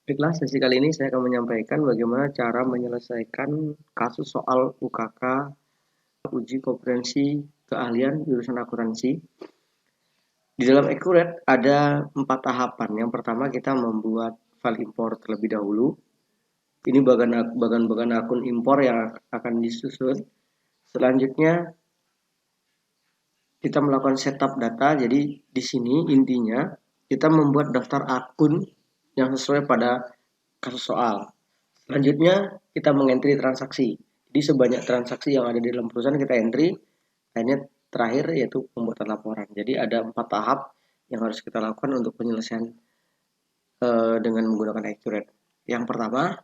Baiklah, sesi kali ini saya akan menyampaikan bagaimana cara menyelesaikan kasus soal UKK, uji kompetensi keahlian jurusan akuntansi. Di dalam Accurate ada 4 tahapan. Yang pertama kita membuat file import terlebih dahulu. Ini bagian-bagian akun impor yang akan disusun. Selanjutnya kita melakukan setup data. Jadi di sini intinya kita membuat daftar akun yang sesuai pada kasus soal. Selanjutnya kita mengentry transaksi. Jadi sebanyak transaksi yang ada di dalam perusahaan kita entry. Akhirnya terakhir yaitu pembuatan laporan. Jadi ada 4 tahap yang harus kita lakukan untuk penyelesaian dengan menggunakan Accurate. Yang pertama,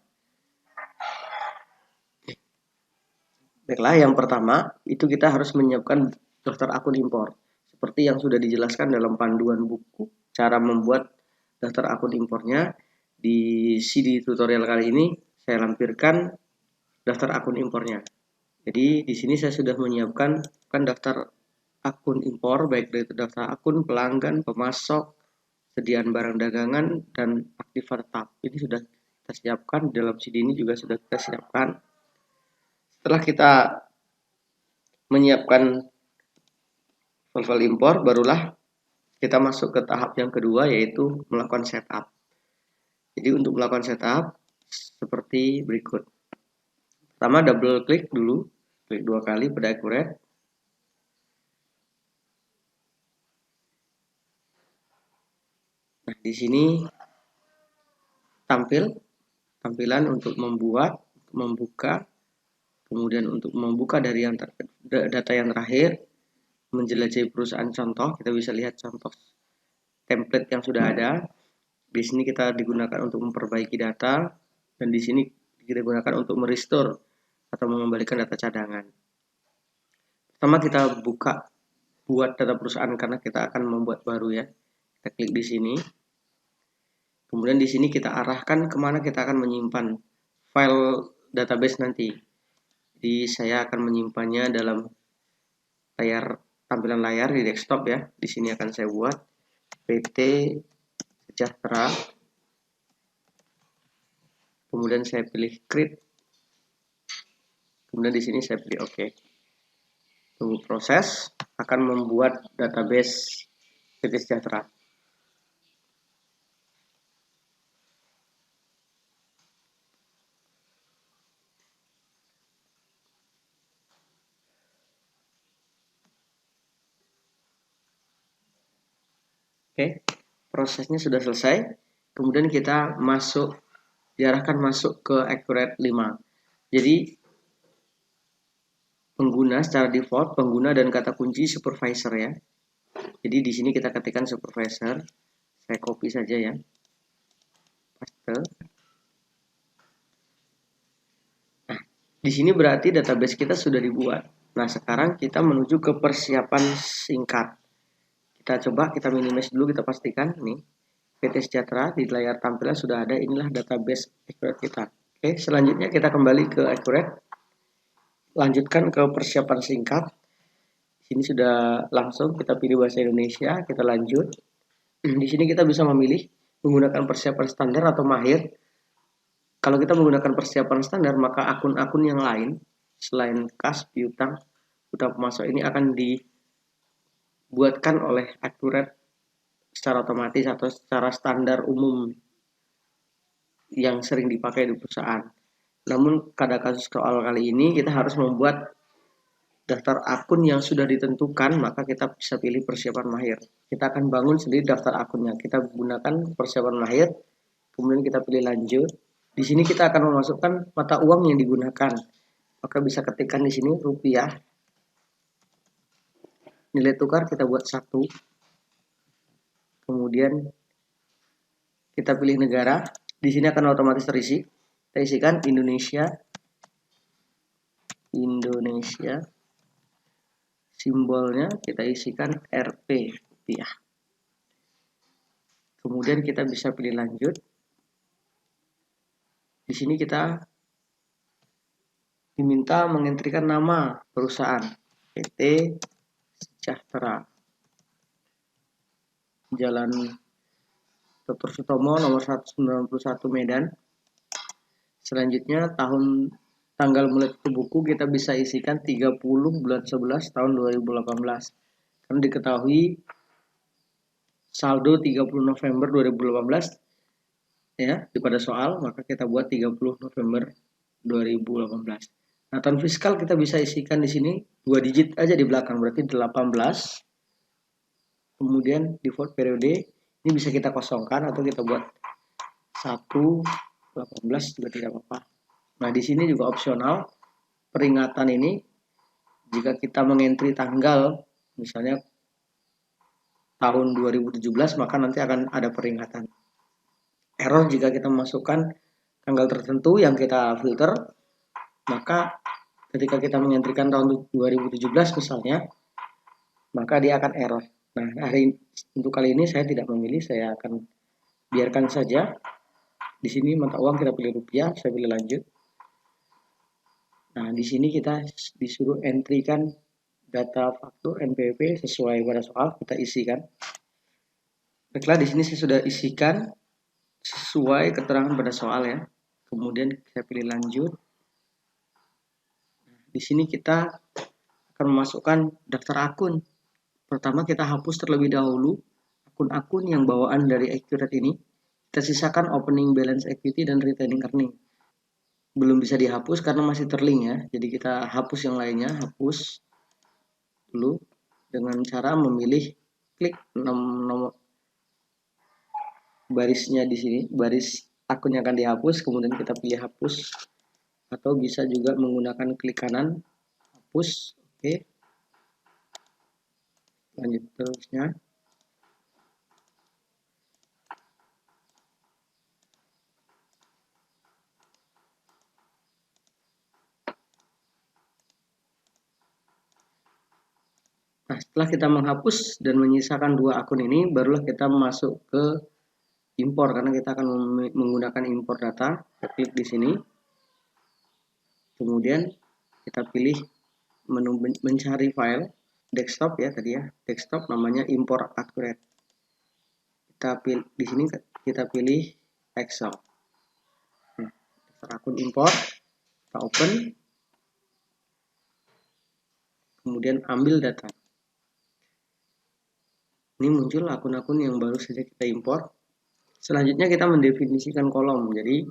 yang pertama itu kita harus menyiapkan daftar akun impor. Seperti yang sudah dijelaskan dalam panduan buku cara membuat daftar akun impornya. Di CD tutorial kali ini saya lampirkan daftar akun impornya. Jadi di sini saya sudah menyiapkan daftar akun impor, baik dari daftar akun pelanggan, pemasok, sediaan barang dagangan, dan aktiva tetap. Ini sudah kita siapkan, di dalam CD ini juga sudah kita siapkan. Setelah kita menyiapkan file impor, barulah kita masuk ke tahap yang kedua, yaitu melakukan setup. Jadi untuk melakukan setup, seperti berikut. Pertama, double klik dulu, klik 2 kali pada Accurate. Nah, di sini tampilan untuk membuka, kemudian untuk membuka dari yang data yang terakhir, menjelajahi perusahaan contoh, kita bisa lihat contoh template yang sudah ada. Di sini kita digunakan untuk memperbaiki data, dan di sini kita gunakan untuk merestore atau mengembalikan data cadangan. Pertama kita buat data perusahaan karena kita akan membuat baru ya. Kita klik di sini. Kemudian di sini kita arahkan kemana kita akan menyimpan file database nanti. Jadi saya akan menyimpannya dalam tampilan layar di desktop ya. Di sini akan saya buat PT Sejahtera. Kemudian saya pilih create. Kemudian di sini saya pilih OK. Tunggu proses, akan membuat database PT Sejahtera. Oke, prosesnya sudah selesai. Kemudian kita diarahkan masuk ke Accurate 5. Jadi pengguna secara default, pengguna dan kata kunci supervisor ya. Jadi di sini kita ketikkan supervisor. Saya copy saja ya. Paste. Nah, di sini berarti database kita sudah dibuat. Nah, sekarang kita menuju ke persiapan singkat. Kita minimize dulu, kita pastikan nih PT Sejahtera di layar tampilan sudah ada. Inilah database Accurate kita. Oke, selanjutnya kita kembali ke Accurate. Lanjutkan ke persiapan singkat. Sini sudah langsung kita pilih bahasa Indonesia, kita lanjut. Di sini kita bisa memilih menggunakan persiapan standar atau mahir. Kalau kita menggunakan persiapan standar, maka akun-akun yang lain selain kas, piutang, utang pemasok ini akan dibuatkan oleh Accurate secara otomatis atau secara standar umum yang sering dipakai di perusahaan. Namun pada kasus soal kali ini kita harus membuat daftar akun yang sudah ditentukan, maka kita bisa pilih persiapan mahir. Kita akan bangun sendiri daftar akunnya. Kita gunakan persiapan mahir, kemudian kita pilih lanjut. Di sini kita akan memasukkan mata uang yang digunakan. Maka bisa ketikkan di sini rupiah. Nilai tukar kita buat 1. Kemudian kita pilih negara. Di sini akan otomatis terisi. Kita isikan Indonesia. Simbolnya kita isikan Rp, rupiah. Kemudian kita bisa pilih lanjut. Di sini kita diminta mengentrikan nama perusahaan PT Sejahtera, Jalan Dr. Sutomo nomor 191 Medan. Selanjutnya tanggal mulai tutup buku kita bisa isikan 30 bulan 11 tahun 2018. Karena diketahui saldo 30 November 2018 ya pada soal, maka kita buat 30 November 2018. Nah, tahun fiskal kita bisa isikan di sini 2 digit aja di belakang, berarti 18. Kemudian default periode ini bisa kita kosongkan atau kita buat 1/18 juga tidak apa-apa. Nah, di sini juga opsional peringatan ini jika kita mengentry tanggal misalnya tahun 2017 maka nanti akan ada peringatan. Error jika kita memasukkan tanggal tertentu yang kita filter, maka ketika kita mengentrikan tahun 2017 misalnya, maka dia akan error. Nah, untuk kali ini saya tidak memilih, saya akan biarkan saja. Di sini mata uang kita pilih rupiah, saya pilih lanjut. Nah, di sini kita disuruh entrykan data faktur NPWP sesuai pada soal, kita isikan. Baiklah, di sini saya sudah isikan sesuai keterangan pada soal ya. Kemudian saya pilih lanjut. Di sini kita akan memasukkan daftar akun. Pertama kita hapus terlebih dahulu akun-akun yang bawaan dari Accurate ini. Kita sisakan opening balance equity dan retaining earning. Belum bisa dihapus karena masih terlink ya. Jadi kita hapus yang lainnya, hapus dulu dengan cara memilih klik nomor barisnya di sini, baris akun yang akan dihapus, kemudian kita pilih hapus, atau bisa juga menggunakan klik kanan hapus. Oke, lanjut terusnya. Nah, setelah kita menghapus dan menyisakan 2 akun ini, barulah kita masuk ke impor, karena kita akan menggunakan impor data. Kita klik di sini, kemudian kita pilih menu mencari file, desktop ya tadi ya, desktop namanya impor Accurate. Kita pilih di sini, kita pilih Excel. Nah, akun impor, kita open, kemudian ambil data. Ini muncul akun-akun yang baru saja kita impor. Selanjutnya kita mendefinisikan kolom. Jadi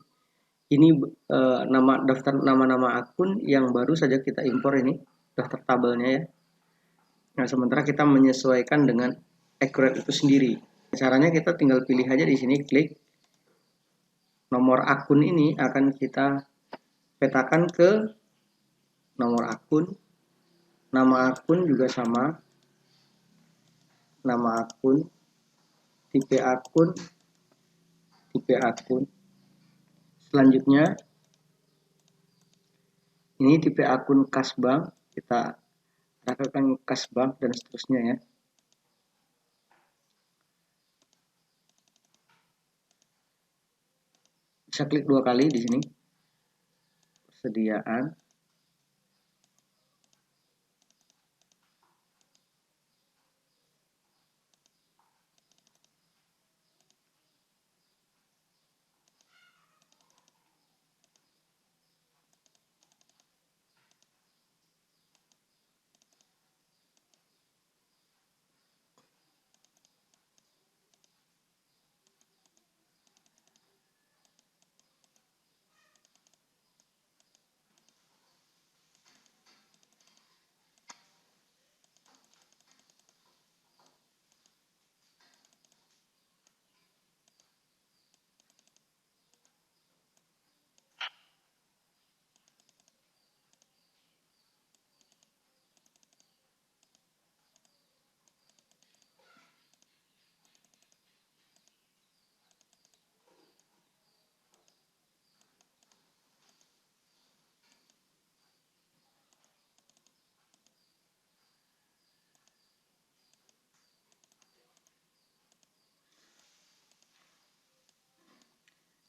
ini daftar nama-nama akun yang baru saja kita impor, ini daftar tabelnya ya. Nah, sementara kita menyesuaikan dengan Accurate itu sendiri. Caranya kita tinggal pilih aja di sini, klik nomor akun ini akan kita petakan ke nomor akun. Nama akun juga sama, nama akun, tipe akun, tipe akun. Selanjutnya ini tipe akun kas bank, kita rasakan kas bank dan seterusnya ya. Bisa klik 2 kali di sini, persediaan.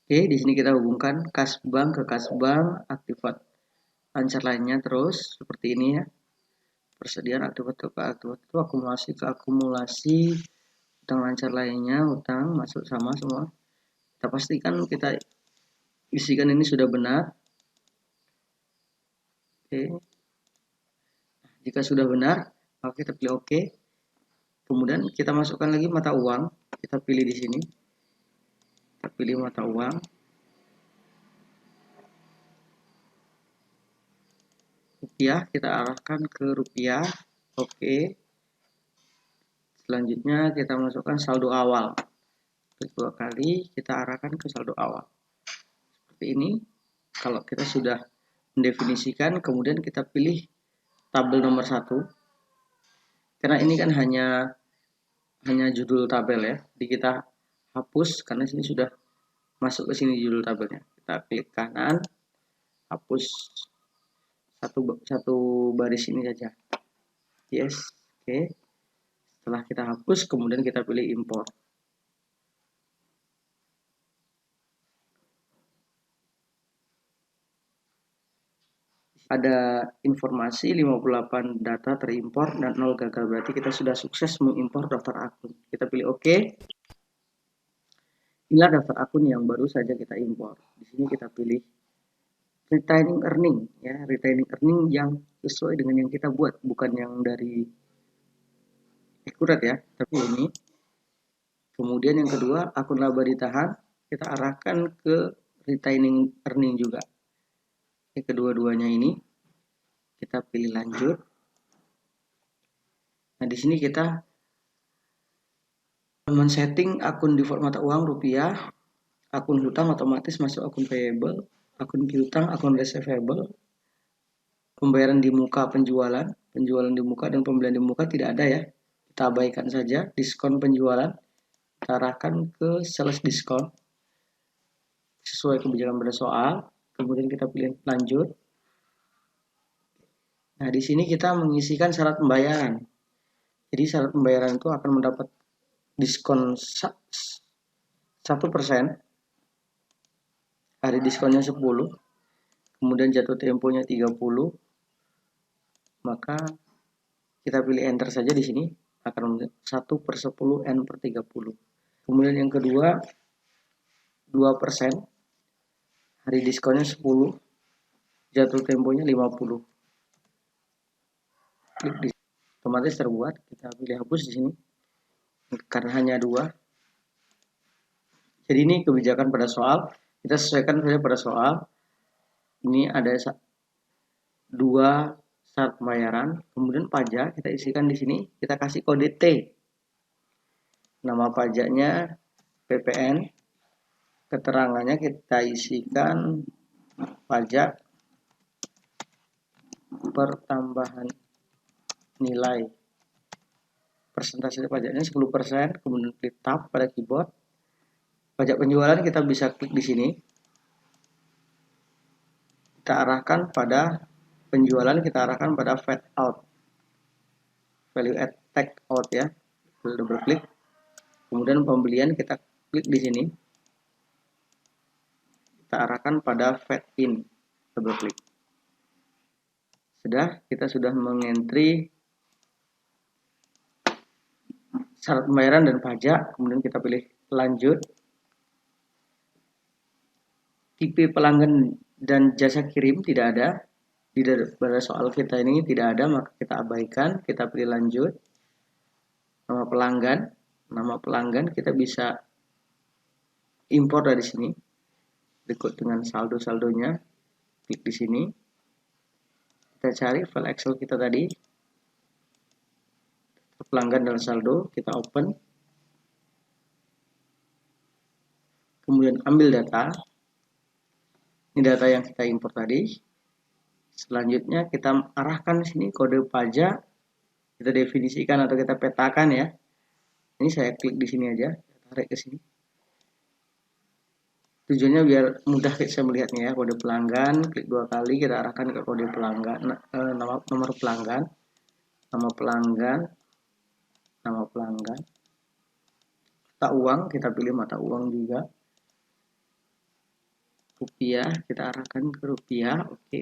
Oke, di sini kita hubungkan kas bank ke kas bank, aktifat lancar lainnya terus seperti ini ya. Persediaan aktifat ke aktifat itu, akumulasi ke akumulasi, Hutang lancar lainnya, hutang masuk sama semua. Kita pastikan kita isikan ini sudah benar. Oke. Jika sudah benar, maka kita pilih oke. Kemudian kita masukkan lagi mata uang. Kita pilih di sini. Kita pilih mata uang. Rupiah, kita arahkan ke rupiah. Oke. Selanjutnya kita masukkan saldo awal. Klik 2 kali, kita arahkan ke saldo awal. Seperti ini. Kalau kita sudah mendefinisikan, kemudian kita pilih tabel nomor 1. Karena ini kan hanya judul tabel ya. Jadi kita hapus karena sini sudah masuk ke sini judul tabelnya. Kita klik kanan, hapus satu baris ini saja. Yes, oke. Setelah kita hapus, kemudian kita pilih import. Ada informasi 58 data terimpor dan 0 gagal, berarti kita sudah sukses mengimpor daftar akun. Kita pilih oke. Inilah daftar akun yang baru saja kita impor. Di sini kita pilih retaining earning ya, retaining earning yang sesuai dengan yang kita buat, bukan yang dari akurat ya, tapi ini. Kemudian yang kedua, akun laba ditahan, kita arahkan ke retaining earning juga. Kedua-duanya ini kita pilih lanjut. Nah, di sini kita men-setting akun default mata uang rupiah, akun hutang otomatis masuk akun payable, akun piutang, akun receivable, pembayaran di muka penjualan di muka dan pembelian di muka tidak ada ya. Kita abaikan saja. Diskon penjualan kita arahkan ke sales diskon sesuai kebijakan pada soal. Kemudian kita pilih lanjut. Nah, di sini kita mengisikan syarat pembayaran. Jadi syarat pembayaran itu akan mendapat diskon 1%. Hari diskonnya 10. Kemudian jatuh temponya 30. Maka kita pilih enter saja di sini. Akan 1/10 N/30. Kemudian yang kedua 2%. Hari diskonnya 10. Jatuh temponya 50. Klik di otomatis terbuat. Kita pilih hapus di sini. Karena hanya 2. Jadi ini kebijakan pada soal. Kita sesuaikan saja pada soal. Ini ada 2 syarat pembayaran. Kemudian pajak kita isikan di sini. Kita kasih kode T. Nama pajaknya PPN. Keterangannya kita isikan pajak pertambahan nilai. Persentase pajaknya 10%. Kemudian klik tab pada keyboard. Pajak penjualan kita bisa klik di sini. Kita arahkan pada penjualan, kita arahkan pada VAT out. Value add tag out ya. Double klik. Kemudian pembelian kita klik di sini. Kita arahkan pada VAT in. Double klik. Kita sudah mengentry syarat pembayaran dan pajak. Kemudian kita pilih lanjut. Tipe pelanggan dan jasa kirim tidak ada. Pada soal kita ini tidak ada, maka kita abaikan. Kita pilih lanjut. Nama pelanggan kita bisa impor dari sini. Berikut dengan saldo-saldonya. Klik di sini. Kita cari file Excel kita tadi. Pelanggan dan saldo, kita open. Kemudian ambil data. Ini data yang kita impor tadi. Selanjutnya kita arahkan sini kode pajak. Kita definisikan atau kita petakan ya. Ini saya klik di sini aja, tarik ke sini. Tujuannya biar mudah saya melihatnya ya. Kode pelanggan, klik 2 kali, kita arahkan ke kode pelanggan, nomor pelanggan, nama pelanggan, mata uang, kita pilih mata uang juga. Rupiah, kita arahkan ke rupiah, oke.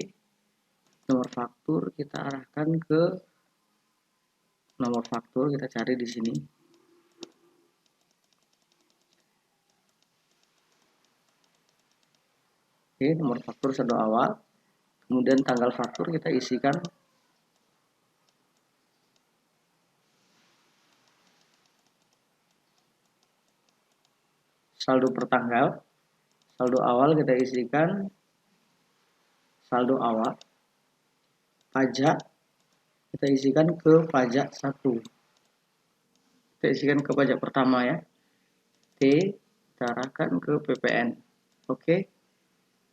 Nomor faktur kita arahkan ke nomor faktur, kita cari di sini. Oke, nomor faktur saldo awal. Kemudian tanggal faktur kita isikan. Saldo per tanggal. Saldo awal kita isikan saldo awal. Pajak kita isikan ke pajak 1. Kita isikan ke pajak pertama ya. T kita arahkan ke PPN. Oke.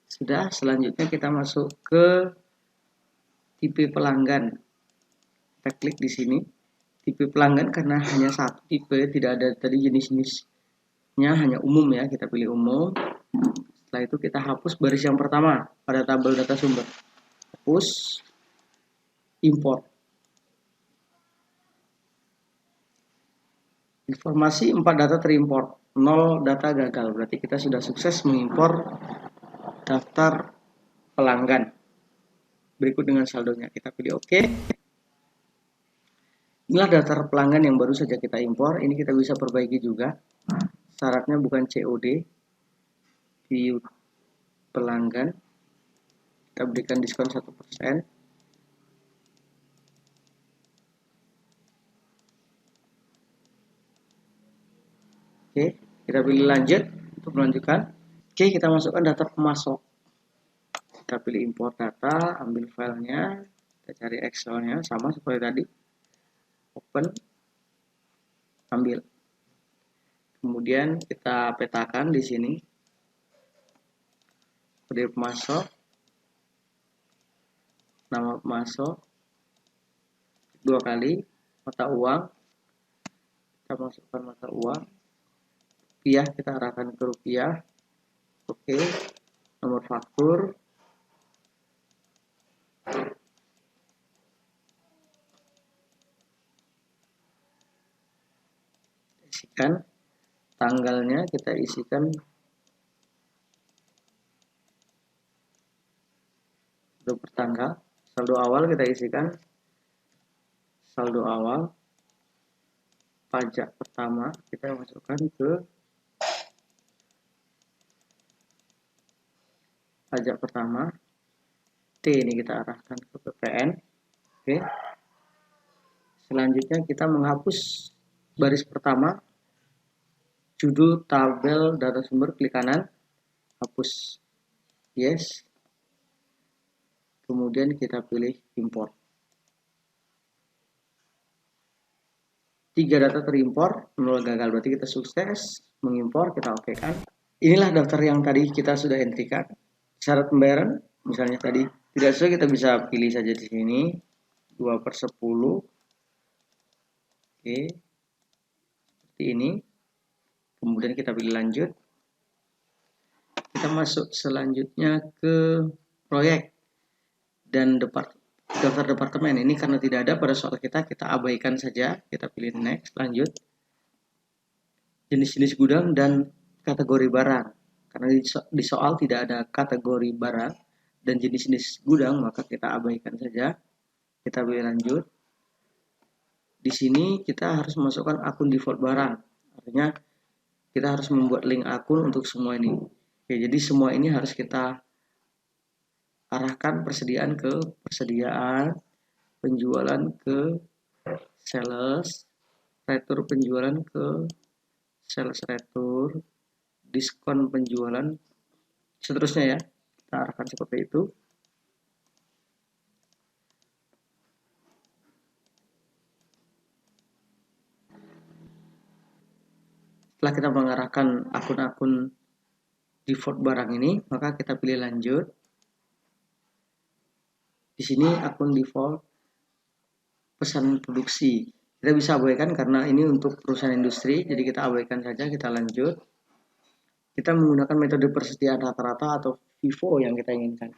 Sudah, selanjutnya kita masuk ke tipe pelanggan. Kita klik di sini. Tipe pelanggan karena hanya satu tipe, tidak ada tadi jenis-jenisnya, hanya umum ya. Kita pilih umum. Setelah itu kita hapus baris yang pertama pada tabel data sumber. Hapus, import. Informasi 4 data terimport, 0 data gagal. Berarti kita sudah sukses mengimpor daftar pelanggan. Berikut dengan saldonya. Kita pilih OK. Inilah daftar pelanggan yang baru saja kita impor. Ini kita bisa perbaiki juga. Syaratnya bukan COD. View pelanggan. Kita berikan diskon 1%. Oke, kita pilih lanjut untuk melanjutkan. Oke, kita masukkan data pemasok. Kita pilih import data, ambil filenya, kita cari Excelnya, sama seperti tadi. Open, ambil. Kemudian kita petakan di sini. Kode pemasok, nama pemasok, 2 kali, mata uang, kita masukkan mata uang. Rupiah kita arahkan ke rupiah. Oke, nomor faktur, isikan tanggalnya, kita isikan saldo per tanggal. Saldo awal kita isikan saldo awal. Pajak pertama kita masukkan ke pajak pertama. T ini kita arahkan ke PPN. Oke. Selanjutnya kita menghapus baris pertama, judul tabel data sumber, klik kanan, hapus, yes. Kemudian kita pilih import. 3 data terimpor, 0 gagal, berarti kita sukses mengimpor, kita oke kan. Inilah daftar yang tadi kita sudah entrikan. Syarat pembayaran, misalnya tadi tidak sesuai, kita bisa pilih saja di sini 2/10. Oke, seperti ini. Kemudian kita pilih lanjut. Kita masuk selanjutnya ke proyek dan daftar departemen. Ini karena tidak ada pada soal kita abaikan saja. Kita pilih next, lanjut. Jenis-jenis gudang dan kategori barang. Karena di soal tidak ada kategori barang dan jenis-jenis gudang, maka kita abaikan saja. Kita pilih lanjut. Di sini kita harus masukkan akun default barang. Artinya kita harus membuat link akun untuk semua ini. Oke, jadi semua ini harus kita arahkan persediaan ke persediaan, penjualan ke sales, retur penjualan ke sales retur, diskon penjualan, seterusnya ya. Kita arahkan seperti itu. Setelah kita mengarahkan akun-akun default barang ini, maka kita pilih lanjut. Di sini akun default pesan produksi. Kita bisa abaikan karena ini untuk perusahaan industri, jadi kita abaikan saja, kita lanjut. Kita menggunakan metode persediaan rata-rata atau FIFO yang kita inginkan.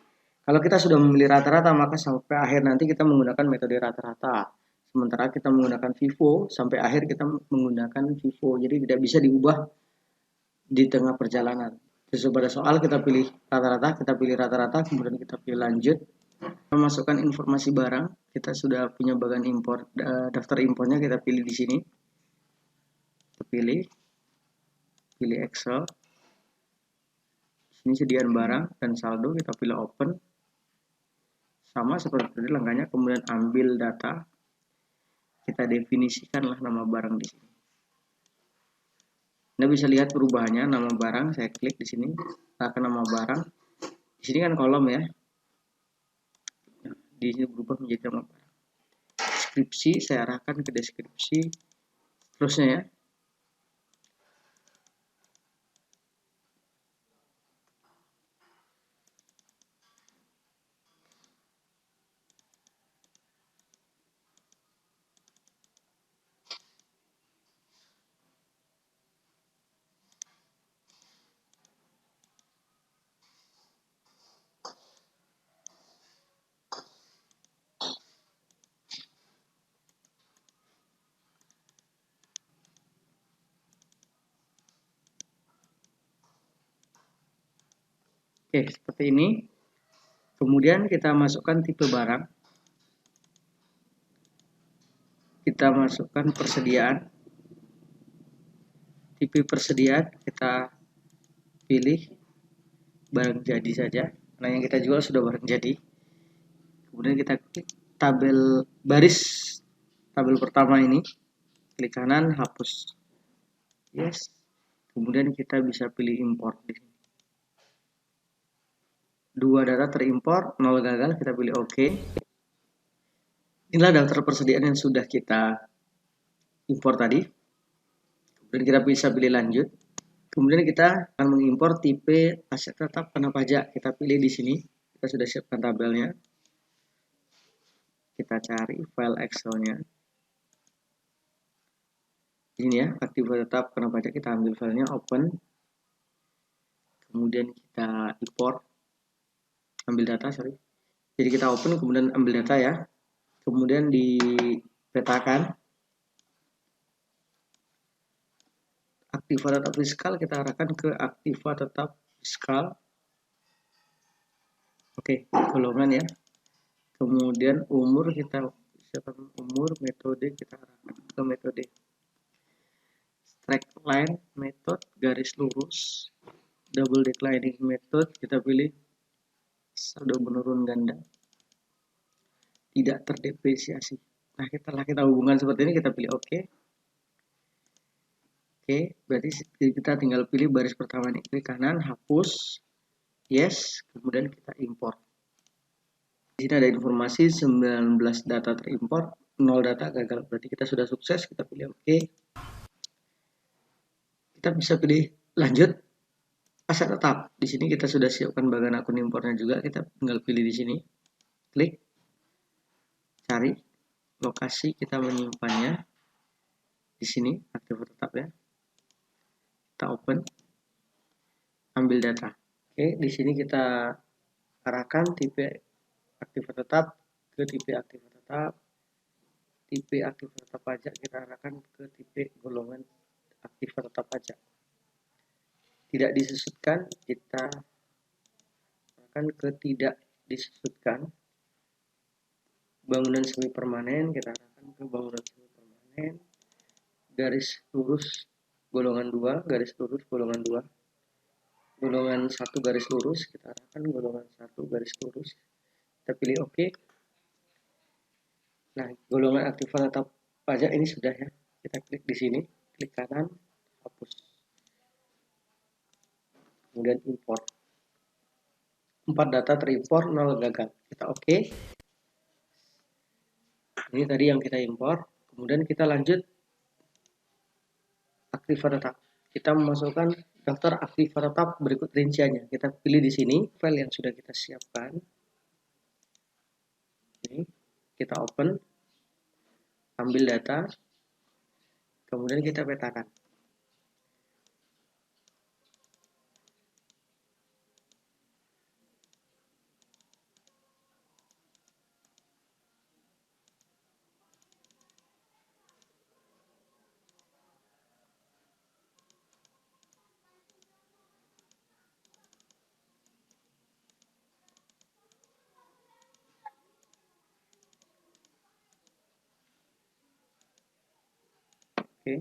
Kalau kita sudah memilih rata-rata, maka sampai akhir nanti kita menggunakan metode rata-rata. Sementara kita menggunakan FIFO, sampai akhir kita menggunakan FIFO. Jadi tidak bisa diubah di tengah perjalanan. Sesuai pada soal kita pilih rata-rata, kemudian kita pilih lanjut. Kita masukkan informasi barang, kita sudah punya bagian impor, daftar impornya kita pilih di sini. Kita pilih Excel. Ini sediaan barang dan saldo, kita pilih open. Sama seperti tadi langkahnya, kemudian ambil data, kita definisikanlah nama barang di sini. Anda bisa lihat perubahannya, nama barang, saya klik di sini, ke nama barang. Di sini kan kolom ya. Di sini berubah menjadi nama barang. Deskripsi, saya arahkan ke deskripsi, terusnya ya. Oke, seperti ini. Kemudian kita masukkan tipe barang. Kita masukkan persediaan. Tipe persediaan kita pilih barang jadi saja. Nah, yang kita jual sudah barang jadi. Kemudian kita klik tabel baris, tabel pertama ini. Klik kanan, hapus. Yes. Kemudian kita bisa pilih import di sini. 2 data terimpor, 0 gagal, kita pilih OK. Inilah daftar persediaan yang sudah kita impor tadi. Kemudian kita bisa pilih lanjut. Kemudian kita akan mengimpor tipe aset tetap kena pajak. Kita pilih di sini. Kita sudah siapkan tabelnya. Kita cari file Excel-nya. Ini ya, aktif tetap kena pajak. Kita ambil filenya, open. Kemudian kita import. Ambil data, sorry. Jadi kita open, kemudian ambil data ya. Kemudian dipetakan. Aktiva tetap fiskal kita arahkan ke aktiva tetap fiskal. Oke, golongan ya. Kemudian umur kita siapkan umur, metode kita arahkan ke metode. Straight line method, garis lurus. Double declining method kita pilih saldo menurun ganda. Tidak terdepresiasi. Nah, setelah kita hubungkan seperti ini kita pilih OK. Oke, berarti kita tinggal pilih baris pertama nih, klik kanan, hapus, yes, kemudian kita import. Di sini ada informasi 19 data terimport, 0 data gagal. Berarti kita sudah sukses, kita pilih OK. Kita bisa pilih lanjut, aset tetap. Di sini kita sudah siapkan bagian akun impornya juga, kita tinggal pilih di sini, klik, cari lokasi kita menyimpannya. Di sini aktif tetap ya. Kita open, ambil data. Oke, di sini kita arahkan tipe aktif tetap ke tipe aktif tetap. Tipe aktif tetap pajak kita arahkan ke tipe golongan aktif tetap pajak. Tidak disusutkan kita arahkan ke tidak disusutkan. Bangunan semi permanen kita arahkan ke bangunan semi permanen. Garis lurus golongan 2, garis lurus golongan 2. Golongan 1 garis lurus kita arahkan golongan 1 garis lurus. Kita pilih OK. Nah, golongan aktif tetap pajak ini sudah ya. Kita klik di sini, klik kanan, hapus. Kemudian import. 4 data terimpor, 0 gagal. Kita OK. Ini tadi yang kita impor. Kemudian kita lanjut aktif tetap. Kita memasukkan daftar aktif tetap berikut rinciannya. Kita pilih di sini file yang sudah kita siapkan. Ini kita open, ambil data, kemudian kita petakan. Oke.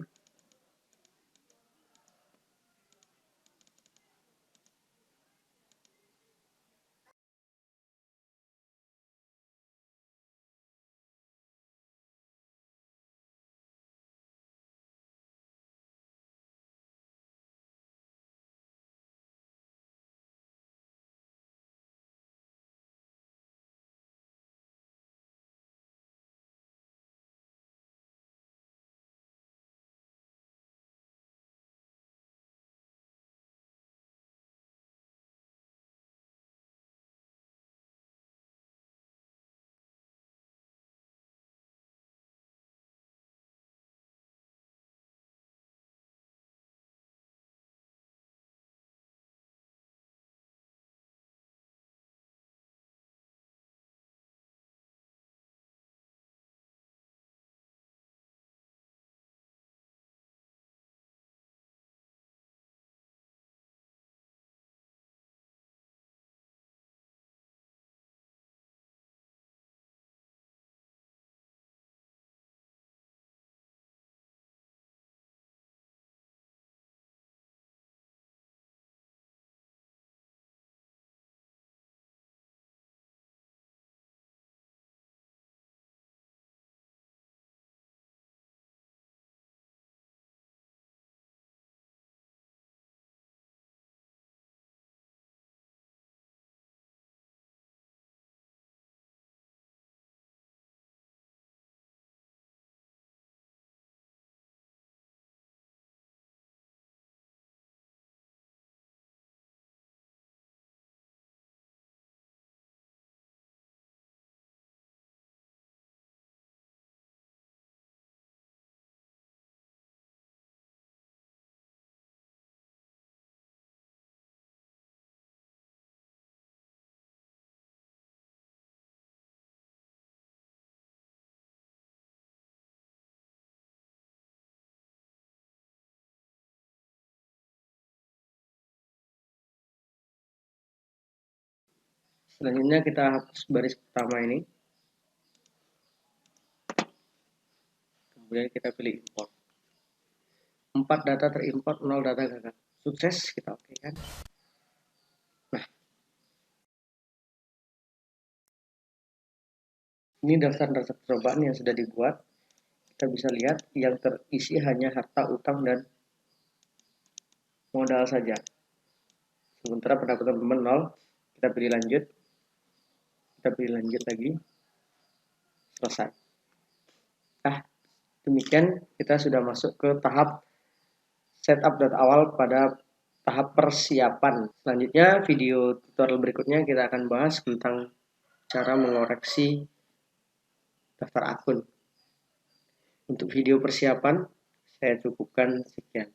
Selanjutnya kita hapus baris pertama ini. Kemudian kita pilih import. 4 data terimport, 0 data gagal. Sukses, kita oke kan. Nah, ini daftar-daftar percobaan yang sudah dibuat. Kita bisa lihat yang terisi hanya harta utang dan modal saja. Sementara pendapatan teman 0, kita pilih lanjut. Kita pilih lanjut lagi. Selesai. Nah, demikian kita sudah masuk ke tahap setup data awal pada tahap persiapan. Selanjutnya video tutorial berikutnya kita akan bahas tentang cara mengoreksi daftar akun. Untuk video persiapan saya cukupkan sekian.